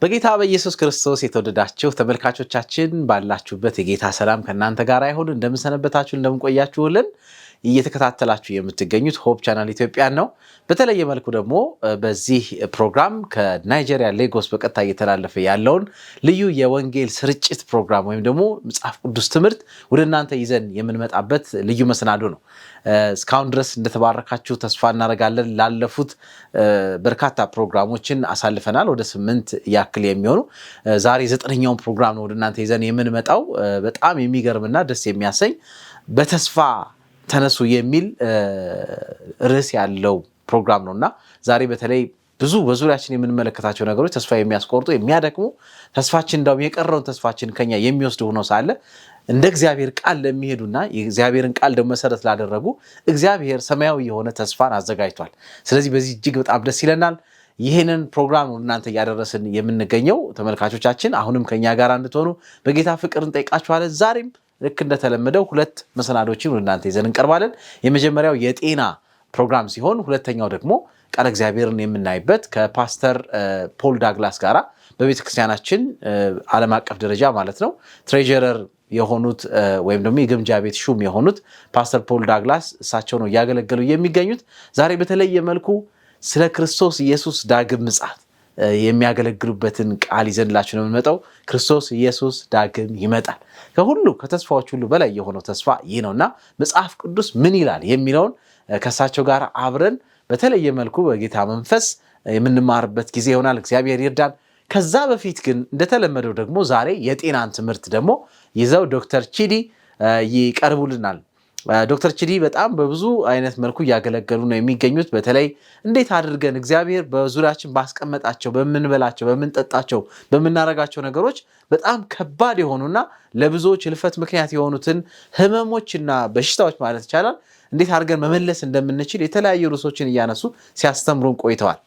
በጌታ በኢየሱስ ክርስቶስ የተወደዳችሁ ተመልካቾቻችን ባላችሁበት የጌታ ሰላም ከእናንተ ጋር ይሁን። እንደምንሰነበታችሁ እንደምንቆያችሁልን እየተከታተላችሁ የምትገኙት ሆፕ ቻናል ኢትዮጵያ ነው። በተለየ መልኩ ደግሞ በዚህ ፕሮግራም ከናይጄሪያ ሌጎስ በቀጥታ እየተላለፈ ያለውን ልዩ የወንጌል ስርጭት ፕሮግራም ወይም ደግሞ መጽሐፍ ቅዱስ ትምህርት ወደ እናንተ ይዘን የምንመጣበት ልዩ መሰናዶ ነው። እስካሁን ድረስ እንደተባረካችሁ ተስፋ እናደርጋለን። ላለፉት በርካታ ፕሮግራሞችን አሳልፈናል። ወደ 8 ያክል የሚሆኑ ዛሬ 9ኛውን ፕሮግራም ነው ወደ እናንተ ይዘን የምንመጣው። በጣም የሚገርምና ደስ የሚያሰኝ በተስፋ ተነሱ የሚል ርዕስ ያለው ፕሮግራም ነውና ዛሬ በተለይ ብዙ በዙሪያችን የምንመለከታቸው ነገሮች ተስፋ የሚያስቆርጡ የሚያደክሙ ተስፋችን እንደውም የቀረውን ተስፋችን ከኛ የሚወስዱ ሆኖ ሳለ እንደ እግዚአብሔር ቃል ለሚሄዱና የእግዚአብሔርን ቃል ደግሞ መሰረት ላደረጉ እግዚአብሔር ሰማያዊ የሆነ ተስፋን አዘጋጅቷል። ስለዚህ በዚህ እጅግ በጣም ደስ ይለናል። ይሄንን ፕሮግራም እናንተ ያደረስን የምንገኘው ተመልካቾቻችን አሁንም ከኛ ጋር እንድትሆኑ በጌታ ፍቅር እንጠይቃችኋለን። ዛሬም ልክ እንደተለመደው 2 መሰናዶችን ወደ እናንተ ይዘን እንቀርባለን። የመጀመሪያው የጤና ፕሮግራም ሲሆን ሁለተኛው ደግሞ ቃል እግዚአብሔርን የምናይበት ከፓስተር ፖል ዳግላስ ጋራ በቤተክርስቲያናችን ዓለም አቀፍ ደረጃ ማለት ነው ትሬጀረር የሆኑት ወይም ደግሞ የግምጃ ቤት ሹም የሆኑት ፓስተር ፖል ዳግላስ እሳቸው ነው ያገለገሉ የሚገኙት። ዛሬ በተለየ መልኩ ስለ ክርስቶስ ኢየሱስ ዳግም ምጽአት የሚያገለግሉበትን ቃል ይዘንላችሁ ነው የምንመጣው። ክርስቶስ ኢየሱስ ዳግም ይመጣል። ከሁሉ ከተስፋዎች ሁሉ በላይ የሆነው ተስፋ ይህ ነውና መጽሐፍ ቅዱስ ምን ይላል የሚለውን ከእሳቸው ጋር አብረን በተለየ መልኩ በጌታ መንፈስ የምንማርበት ጊዜ ይሆናል። እግዚአብሔር ይርዳን። ከዛ በፊት ግን እንደተለመደው ደግሞ ዛሬ የጤናን ትምህርት ደግሞ ይዘው ዶክተር ቺዲ ይቀርቡልናል። ዶክተር ቺዲ በጣም በብዙ አይነት መልኩ እያገለገሉ ነው የሚገኙት። በተለይ እንዴት አድርገን እግዚአብሔር በዙሪያችን ባስቀመጣቸው በምንበላቸው፣ በምንጠጣቸው፣ በምናረጋቸው ነገሮች በጣም ከባድ የሆኑና ለብዙዎች ህልፈት ምክንያት የሆኑትን ህመሞችና በሽታዎች ማለት ይቻላል እንዴት አድርገን መመለስ እንደምንችል የተለያዩ ርዕሶችን እያነሱ ሲያስተምሩን ቆይተዋል።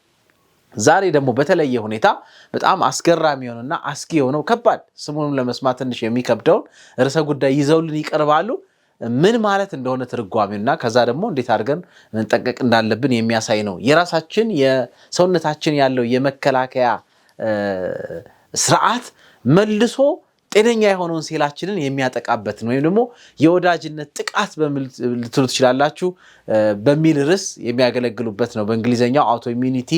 ዛሬ ደግሞ በተለየ ሁኔታ በጣም አስገራሚ የሆነና አስጊ የሆነው ከባድ ስሙንም ለመስማት ትንሽ የሚከብደውን ርዕሰ ጉዳይ ይዘውልን ይቀርባሉ። ምን ማለት እንደሆነ ትርጓሜውና ከዛ ደግሞ እንዴት አድርገን እንጠቀቅ እንዳለብን የሚያሳይ ነው። የራሳችን የሰውነታችን ያለው የመከላከያ ስርዓት መልሶ ጤነኛ የሆነውን ሴላችንን የሚያጠቃበትን ወይም ደግሞ የወዳጅነት ጥቃት ልትሉ ትችላላችሁ በሚል ርዕስ የሚያገለግሉበት ነው። በእንግሊዝኛው አውቶኢሚኒቲ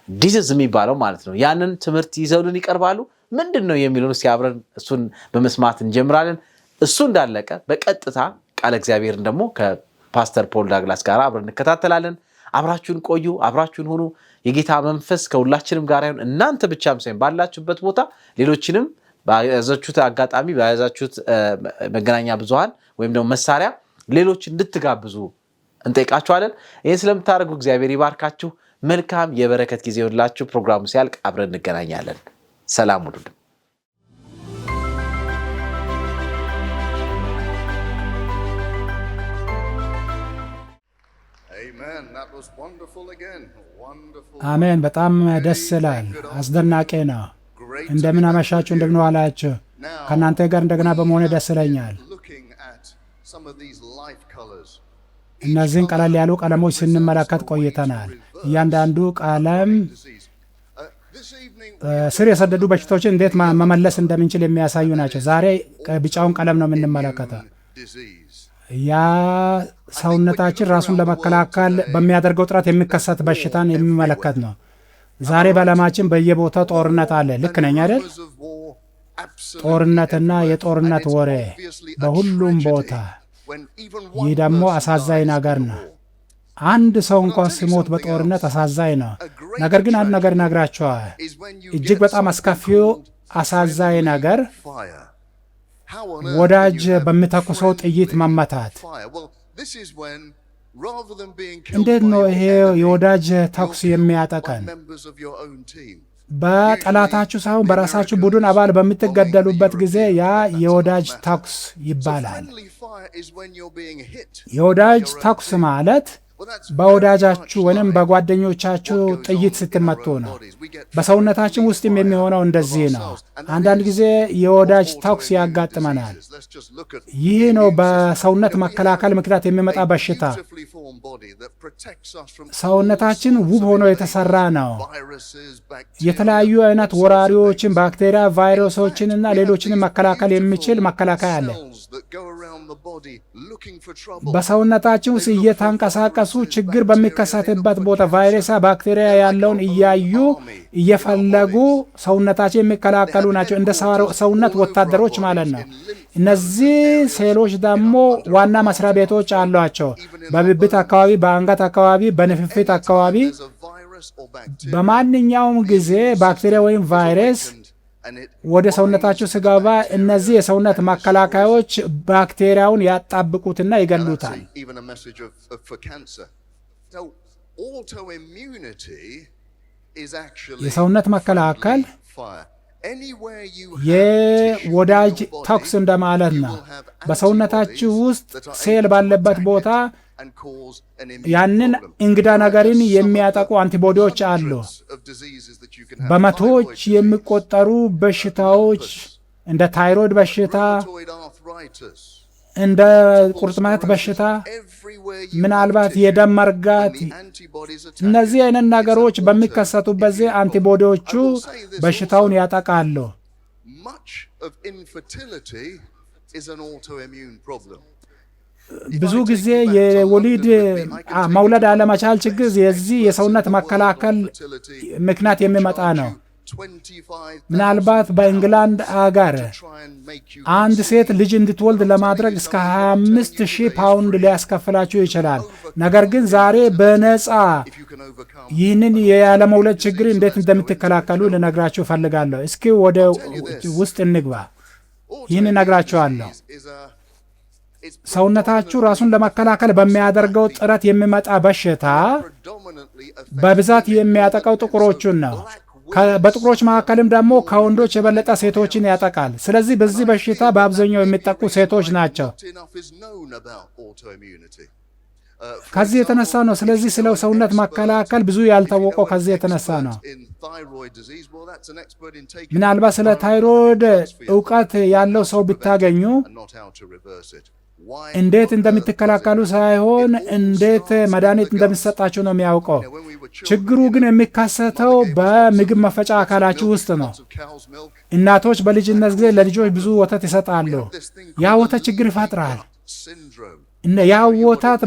ዲዚዝ የሚባለው ማለት ነው። ያንን ትምህርት ይዘውልን ይቀርባሉ። ምንድን ነው የሚለውን ሲያብረን እሱን በመስማት እንጀምራለን። እሱ እንዳለቀ በቀጥታ ቃል እግዚአብሔርን ደግሞ ከፓስተር ፖል ዳግላስ ጋር አብረን እንከታተላለን። አብራችሁን ቆዩ፣ አብራችሁን ሁኑ። የጌታ መንፈስ ከሁላችንም ጋር ይሁን። እናንተ ብቻም ሳይሆን ባላችሁበት ቦታ ሌሎችንም በያዛችሁት አጋጣሚ በያዛችሁት መገናኛ ብዙሃን ወይም ደግሞ መሳሪያ ሌሎች እንድትጋብዙ እንጠይቃችኋለን። ይህን ስለምታደርጉ እግዚአብሔር ይባርካችሁ። መልካም የበረከት ጊዜ ይሁንላችሁ። ፕሮግራሙ ሲያልቅ አብረን እንገናኛለን። ሰላም ሁኑ። አሜን። በጣም ደስ ይላል። አስደናቂ ነው። እንደምን አመሻችሁ፣ እንደምን ዋላችሁ። ከእናንተ ጋር እንደገና በመሆኔ ደስ ይለኛል። እነዚህን ቀለል ያሉ ቀለሞች ስንመለከት ቆይተናል። እያንዳንዱ ቀለም ስር የሰደዱ በሽታዎችን እንዴት መመለስ እንደምንችል የሚያሳዩ ናቸው። ዛሬ ቢጫውን ቀለም ነው የምንመለከተው። ያ ሰውነታችን ራሱን ለመከላከል በሚያደርገው ጥረት የሚከሰት በሽታን የሚመለከት ነው። ዛሬ በዓለማችን በየቦታው ጦርነት አለ። ልክ ነኝ አይደል? ጦርነትና የጦርነት ወሬ በሁሉም ቦታ። ይህ ደግሞ አሳዛኝ ነገር ነው። አንድ ሰው እንኳን ሲሞት በጦርነት አሳዛኝ ነው። ነገር ግን አንድ ነገር ነግራቸዋል። እጅግ በጣም አስከፊው አሳዛኝ ነገር ወዳጅ በሚተኩሰው ጥይት መመታት። እንዴት ነው ይሄ የወዳጅ ተኩስ የሚያጠቀን? በጠላታችሁ ሳይሆን በራሳችሁ ቡድን አባል በምትገደሉበት ጊዜ ያ የወዳጅ ተኩስ ይባላል። የወዳጅ ተኩስ ማለት በወዳጃችሁ ወይም በጓደኞቻችሁ ጥይት ስትመቱ ነው። በሰውነታችን ውስጥም የሚሆነው እንደዚህ ነው። አንዳንድ ጊዜ የወዳጅ ተኩስ ያጋጥመናል። ይህ ነው በሰውነት መከላከል ምክንያት የሚመጣ በሽታ። ሰውነታችን ውብ ሆኖ የተሰራ ነው። የተለያዩ አይነት ወራሪዎችን፣ ባክቴሪያ፣ ቫይረሶችን እና ሌሎችንም መከላከል የሚችል መከላከያ አለ። በሰውነታችን ውስጥ እየተንቀሳቀሱ ችግር በሚከሰትበት ቦታ ቫይረስ፣ ባክቴሪያ ያለውን እያዩ እየፈለጉ ሰውነታችን የሚከላከሉ ናቸው። እንደ ሰውነት ወታደሮች ማለት ነው። እነዚህ ሴሎች ደግሞ ዋና መስሪያ ቤቶች አሏቸው። በብብት አካባቢ፣ በአንገት አካባቢ፣ በንፍፊት አካባቢ። በማንኛውም ጊዜ ባክቴሪያ ወይም ቫይረስ ወደ ሰውነታችሁ ሲገባ እነዚህ የሰውነት መከላከያዎች ባክቴሪያውን ያጣብቁትና ይገሉታል። የሰውነት መከላከል የወዳጅ ተኩስ እንደማለት ነው። በሰውነታችሁ ውስጥ ሴል ባለበት ቦታ ያንን እንግዳ ነገርን የሚያጠቁ አንቲቦዲዎች አሉ። በመቶዎች የሚቆጠሩ በሽታዎች እንደ ታይሮይድ በሽታ፣ እንደ ቁርጥማት በሽታ፣ ምናልባት የደም መርጋት፣ እነዚህ አይነት ነገሮች በሚከሰቱበት ጊዜ አንቲቦዲዎቹ በሽታውን ያጠቃሉ። ብዙ ጊዜ የወሊድ መውለድ አለመቻል ችግር የዚህ የሰውነት መከላከል ምክንያት የሚመጣ ነው። ምናልባት በእንግላንድ አገር አንድ ሴት ልጅ እንድትወልድ ለማድረግ እስከ 25,000 ፓውንድ ሊያስከፍላችሁ ይችላል። ነገር ግን ዛሬ በነፃ ይህንን ያለመውለድ ችግር እንዴት እንደምትከላከሉ ልነግራችሁ እፈልጋለሁ። እስኪ ወደ ውስጥ እንግባ። ይህን እነግራችኋለሁ። ሰውነታችሁ ራሱን ለመከላከል በሚያደርገው ጥረት የሚመጣ በሽታ በብዛት የሚያጠቃው ጥቁሮቹን ነው። በጥቁሮች መካከልም ደግሞ ከወንዶች የበለጠ ሴቶችን ያጠቃል። ስለዚህ በዚህ በሽታ በአብዛኛው የሚጠቁ ሴቶች ናቸው። ከዚህ የተነሳ ነው። ስለዚህ ስለ ሰውነት መከላከል ብዙ ያልታወቀው ከዚህ የተነሳ ነው። ምናልባት ስለ ታይሮይድ እውቀት ያለው ሰው ብታገኙ እንዴት እንደምትከላከሉ ሳይሆን እንዴት መድኃኒት እንደሚሰጣችሁ ነው የሚያውቀው። ችግሩ ግን የሚከሰተው በምግብ መፈጫ አካላችሁ ውስጥ ነው። እናቶች በልጅነት ጊዜ ለልጆች ብዙ ወተት ይሰጣሉ። ያ ወተት ችግር ይፈጥራል። ያ ወተት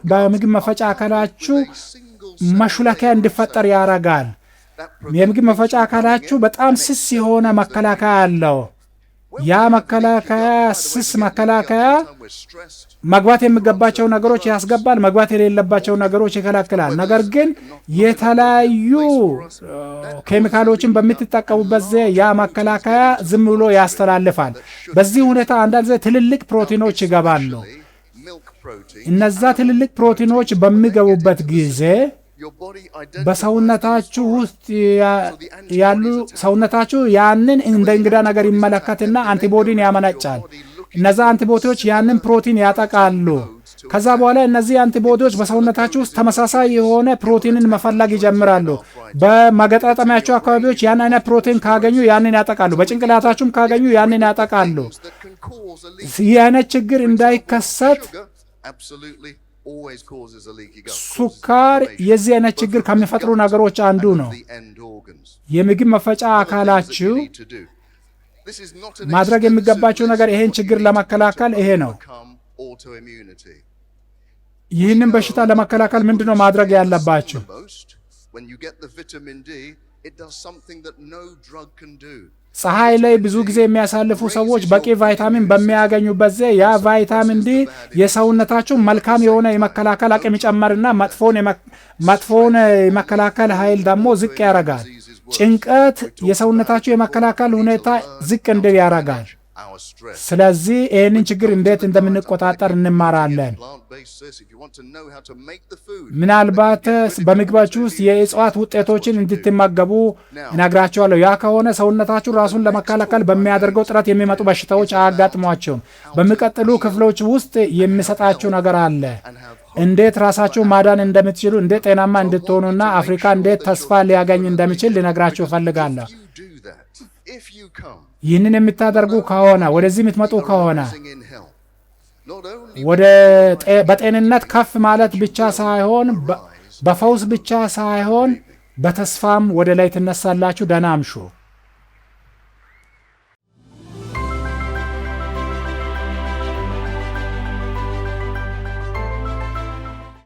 በምግብ መፈጫ አካላችሁ መሹለኪያ እንዲፈጠር ያደርጋል። የምግብ መፈጫ አካላችሁ በጣም ስስ የሆነ መከላከያ አለው። ያ መከላከያ ስስ መከላከያ መግባት የሚገባቸው ነገሮች ያስገባል፣ መግባት የሌለባቸው ነገሮች ይከለክላል። ነገር ግን የተለያዩ ኬሚካሎችን በምትጠቀሙበት ጊዜ ያ መከላከያ ዝም ብሎ ያስተላልፋል። በዚህ ሁኔታ አንዳንድ ጊዜ ትልልቅ ፕሮቲኖች ይገባሉ። እነዛ ትልልቅ ፕሮቲኖች በሚገቡበት ጊዜ በሰውነታችሁ ውስጥ ያሉ ሰውነታችሁ ያንን እንደ እንግዳ ነገር ይመለከትና አንቲቦዲን ያመነጫል። እነዛ አንቲቦዲዎች ያንን ፕሮቲን ያጠቃሉ። ከዛ በኋላ እነዚህ አንቲቦዲዎች በሰውነታችሁ ውስጥ ተመሳሳይ የሆነ ፕሮቲንን መፈለግ ይጀምራሉ። በመገጣጠሚያቸው አካባቢዎች ያን አይነት ፕሮቲን ካገኙ ያንን ያጠቃሉ። በጭንቅላታችሁም ካገኙ ያንን ያጠቃሉ። ይህ አይነት ችግር እንዳይከሰት ሱካር የዚህ አይነት ችግር ከሚፈጥሩ ነገሮች አንዱ ነው። የምግብ መፈጫ አካላችሁ ማድረግ የሚገባቸው ነገር ይሄን ችግር ለመከላከል ይሄ ነው። ይህንን በሽታ ለመከላከል ምንድነው ማድረግ ያለባችሁ? ፀሐይ ላይ ብዙ ጊዜ የሚያሳልፉ ሰዎች በቂ ቫይታሚን በሚያገኙበት ጊዜ ያ ቫይታሚን ዲ የሰውነታችሁ መልካም የሆነ የመከላከል አቅም ይጨመርና መጥፎውን የመከላከል ኃይል ደግሞ ዝቅ ያደርጋል። ጭንቀት የሰውነታችሁ የመከላከል ሁኔታ ዝቅ እንዲል ያደርጋል። ስለዚህ ይህንን ችግር እንዴት እንደምንቆጣጠር እንማራለን። ምናልባት በምግባችሁ ውስጥ የእጽዋት ውጤቶችን እንድትመገቡ እነግራችኋለሁ። ያ ከሆነ ሰውነታችሁ ራሱን ለመከላከል በሚያደርገው ጥረት የሚመጡ በሽታዎች አያጋጥሟቸውም። በሚቀጥሉ ክፍሎች ውስጥ የሚሰጣችሁ ነገር አለ። እንዴት ራሳችሁ ማዳን እንደምትችሉ እንዴት ጤናማ እንድትሆኑና አፍሪካ እንዴት ተስፋ ሊያገኝ እንደሚችል ልነግራችሁ እፈልጋለሁ። ይህንን የምታደርጉ ከሆነ ወደዚህ የምትመጡ ከሆነ በጤንነት ከፍ ማለት ብቻ ሳይሆን በፈውስ ብቻ ሳይሆን በተስፋም ወደ ላይ ትነሳላችሁ። ደህና አምሹ።